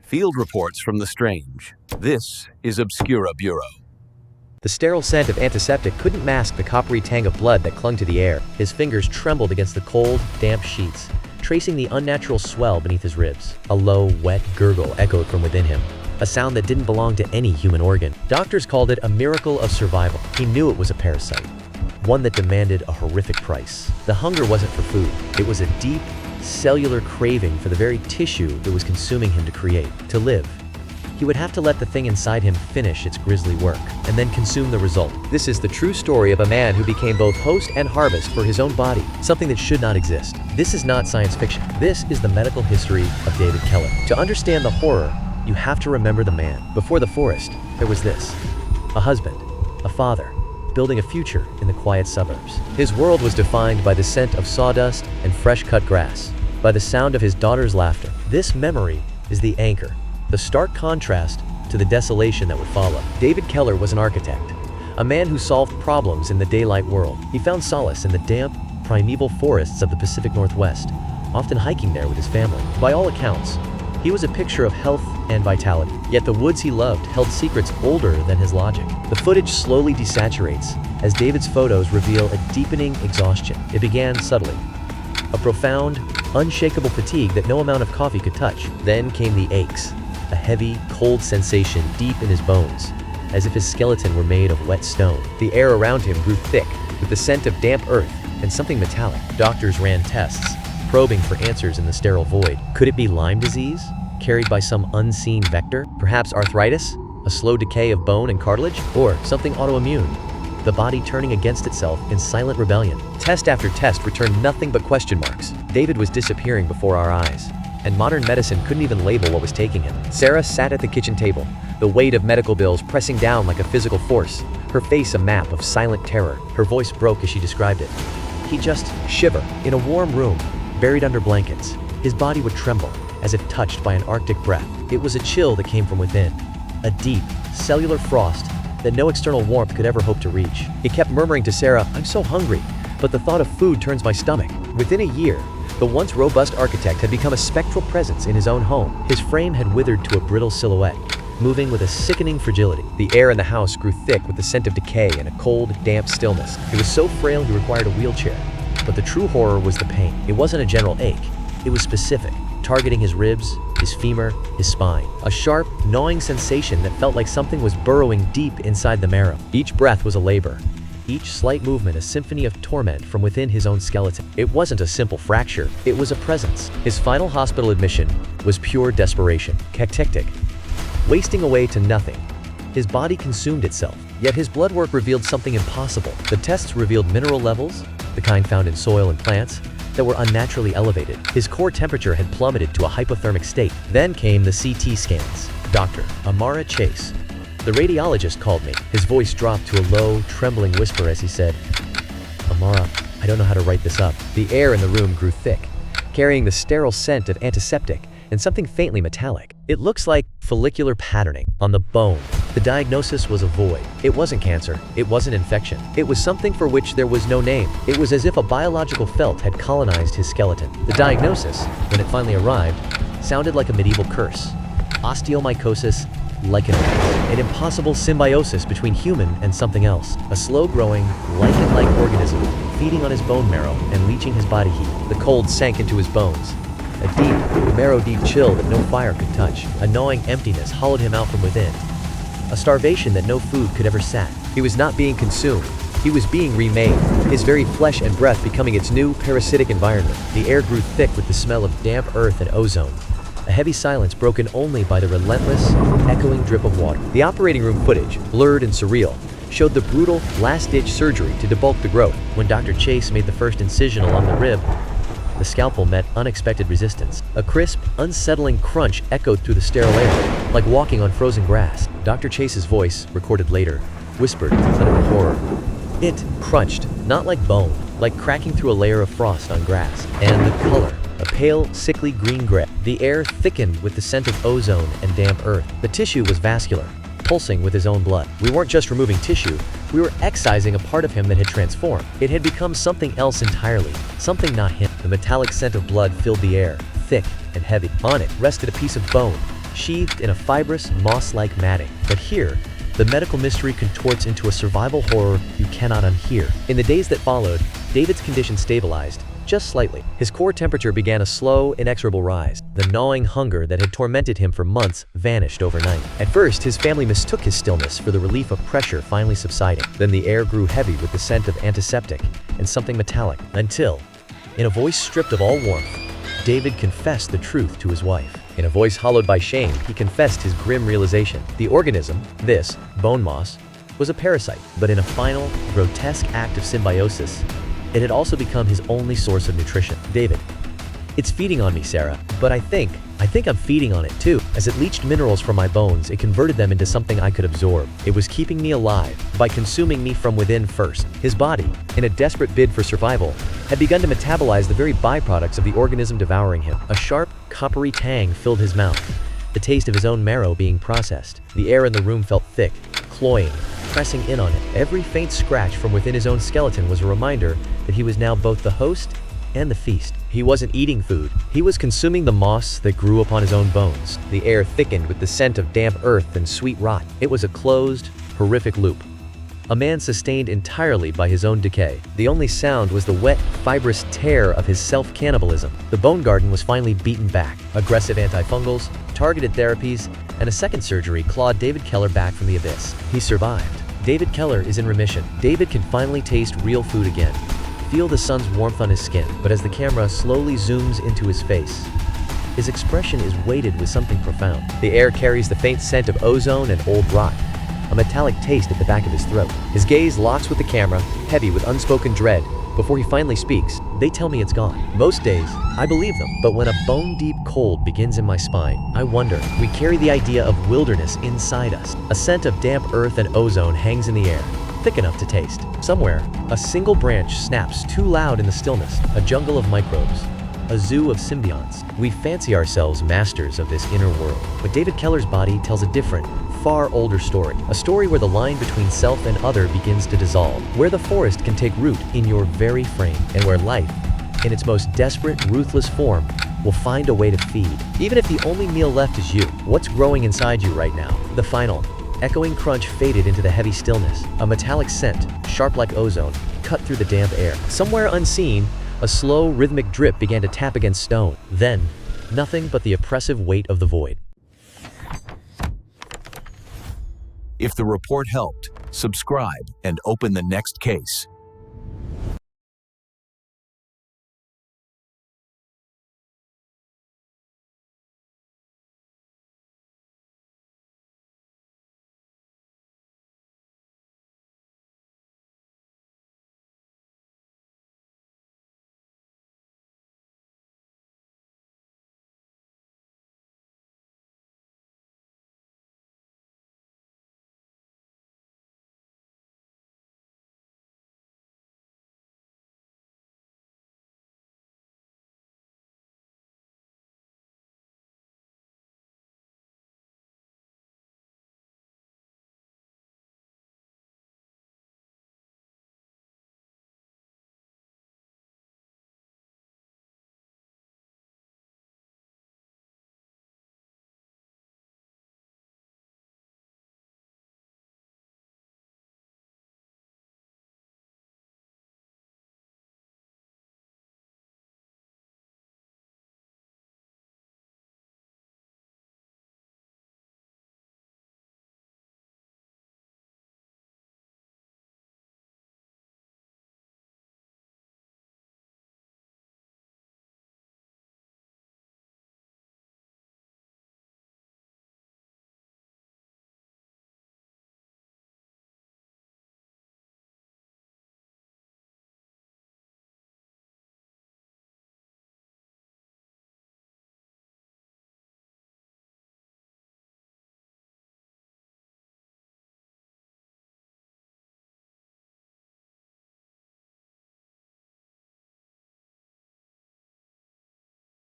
Field reports from the strange. This is Obscura Bureau. The sterile scent of antiseptic couldn't mask the coppery tang of blood that clung to the air. His fingers trembled against the cold, damp sheets, tracing the unnatural swell beneath his ribs. A low, wet gurgle echoed from within him, a sound that didn't belong to any human organ. Doctors called it a miracle of survival. He knew it was a parasite, one that demanded a horrific price. The hunger wasn't for food. It was a deep, cellular craving for the very tissue that was consuming him to create, to live. He would have to let the thing inside him finish its grisly work, and then consume the result. This is the true story of a man who became both host and harvest for his own body, something that should not exist. This is not science fiction. This is the medical history of David Keller. To understand the horror, you have to remember the man. Before the forest, there was this: a husband, a father, building a future in the quiet suburbs. His world was defined by the scent of sawdust and fresh-cut grass, by the sound of his daughter's laughter. This memory is the anchor, the stark contrast to the desolation that would follow. David Keller was an architect, a man who solved problems in the daylight world. He found solace in the damp, primeval forests of the Pacific Northwest, often hiking there with his family. By all accounts, he was a picture of health and vitality. Yet the woods he loved held secrets older than his logic. The footage slowly desaturates as David's photos reveal a deepening exhaustion. It began subtly, a profound, unshakable fatigue that no amount of coffee could touch. Then came the aches, a heavy, cold sensation deep in his bones, as if his skeleton were made of wet stone. The air around him grew thick with the scent of damp earth and something metallic. Doctors ran tests, probing for answers in the sterile void. Could it be Lyme disease, carried by some unseen vector? Perhaps arthritis, a slow decay of bone and cartilage? Or something autoimmune, the body turning against itself in silent rebellion? Test after test returned nothing but question marks. David was disappearing before our eyes, and modern medicine couldn't even label what was taking him. Sarah sat at the kitchen table, the weight of medical bills pressing down like a physical force, her face a map of silent terror. Her voice broke as she described it. He'd just shiver in a warm room, buried under blankets. His body would tremble, as if touched by an arctic breath. It was a chill that came from within, a deep, cellular frost that no external warmth could ever hope to reach. He kept murmuring to Sarah, "I'm so hungry, but the thought of food turns my stomach." Within a year, the once robust architect had become a spectral presence in his own home. His frame had withered to a brittle silhouette, moving with a sickening fragility. The air in the house grew thick with the scent of decay and a cold, damp stillness. It was so frail he required a wheelchair. But the true horror was the pain. It wasn't a general ache. It was specific, targeting his ribs, his femur, his spine. A sharp, gnawing sensation that felt like something was burrowing deep inside the marrow. Each breath was a labor, each slight movement a symphony of torment from within his own skeleton. It wasn't a simple fracture, it was a presence. His final hospital admission was pure desperation. Cachectic, wasting away to nothing. His body consumed itself, yet his blood work revealed something impossible. The tests revealed mineral levels, the kind found in soil and plants, that were unnaturally elevated. His core temperature had plummeted to a hypothermic state. Then came the CT scans. Dr. AMARA CHASE, the radiologist, called me. His voice dropped to a low, trembling whisper as he said, "Amara, I don't know how to write this up." The air in the room grew thick, carrying the sterile scent of antiseptic and something faintly metallic. "It looks like follicular patterning on the bone." The diagnosis was a void. It wasn't cancer. It wasn't infection. It was something for which there was no name. It was as if a biological felt had colonized his skeleton. The diagnosis, when it finally arrived, sounded like a medieval curse. Osteomycosis lichen-like, an impossible symbiosis between human and something else. A slow-growing, lichen-like organism feeding on his bone marrow and leaching his body heat. The cold sank into his bones. A deep, marrow-deep chill that no fire could touch. A gnawing emptiness hollowed him out from within. A starvation that no food could ever sat. He was not being consumed. He was being remade, his very flesh and breath becoming its new parasitic environment. The air grew thick with the smell of damp earth and ozone, a heavy silence broken only by the relentless, echoing drip of water. The operating room footage, blurred and surreal, showed the brutal, last-ditch surgery to debulk the growth. When Dr. Chase made the first incision along the rib, the scalpel met unexpected resistance. A crisp, unsettling crunch echoed through the sterile air, like walking on frozen grass. Dr. Chase's voice, recorded later, whispered in clinical horror. It crunched, not like bone, like cracking through a layer of frost on grass. And the color, a pale, sickly green-gray. The air thickened with the scent of ozone and damp earth. The tissue was vascular, pulsing with his own blood. We weren't just removing tissue, we were excising a part of him that had transformed. It had become something else entirely, something not him. The metallic scent of blood filled the air, thick and heavy. On it rested a piece of bone, sheathed in a fibrous, moss-like matting. But here, the medical mystery contorts into a survival horror you cannot unhear. In the days that followed, David's condition stabilized, just slightly. His core temperature began a slow, inexorable rise. The gnawing hunger that had tormented him for months vanished overnight. At first, his family mistook his stillness for the relief of pressure finally subsiding. Then the air grew heavy with the scent of antiseptic and something metallic, until, in a voice stripped of all warmth, David confessed the truth to his wife. In a voice hollowed by shame, he confessed his grim realization. The organism, this bone moss, was a parasite, but in a final, grotesque act of symbiosis, it had also become his only source of nutrition. David, it's feeding on me, Sarah, but I think I'm feeding on it too. As it leached minerals from my bones, it converted them into something I could absorb. It was keeping me alive by consuming me from within first. His body, in a desperate bid for survival, had begun to metabolize the very byproducts of the organism devouring him. A sharp, coppery tang filled his mouth, the taste of his own marrow being processed. The air in the room felt thick, cloying, pressing in on it. Every faint scratch from within his own skeleton was a reminder that he was now both the host and the feast. He wasn't eating food. He was consuming the moss that grew upon his own bones. The air thickened with the scent of damp earth and sweet rot. It was a closed, horrific loop. A man sustained entirely by his own decay. The only sound was the wet, fibrous tear of his self-cannibalism. The bone garden was finally beaten back. Aggressive antifungals, targeted therapies, and a second surgery clawed David Keller back from the abyss. He survived. David Keller is in remission. David can finally taste real food again. Feel the sun's warmth on his skin, but as the camera slowly zooms into his face, his expression is weighted with something profound. The air carries the faint scent of ozone and old rot, a metallic taste at the back of his throat. His gaze locks with the camera, heavy with unspoken dread. Before he finally speaks, they tell me it's gone. Most days, I believe them, but when a bone-deep cold begins in my spine, I wonder. We carry the idea of wilderness inside us. A scent of damp earth and ozone hangs in the air, thick enough to taste. Somewhere, a single branch snaps too loud in the stillness, a jungle of microbes, a zoo of symbionts. We fancy ourselves masters of this inner world, but David Keller's body tells a different, far older story. A story where the line between self and other begins to dissolve, where the forest can take root in your very frame, and where life, in its most desperate, ruthless form, will find a way to feed. Even if the only meal left is you, what's growing inside you right now? The final, echoing crunch faded into the heavy stillness. A metallic scent, sharp like ozone, cut through the damp air. Somewhere unseen, a slow, rhythmic drip began to tap against stone. Then, nothing but the oppressive weight of the void. If the report helped, subscribe and open the next case.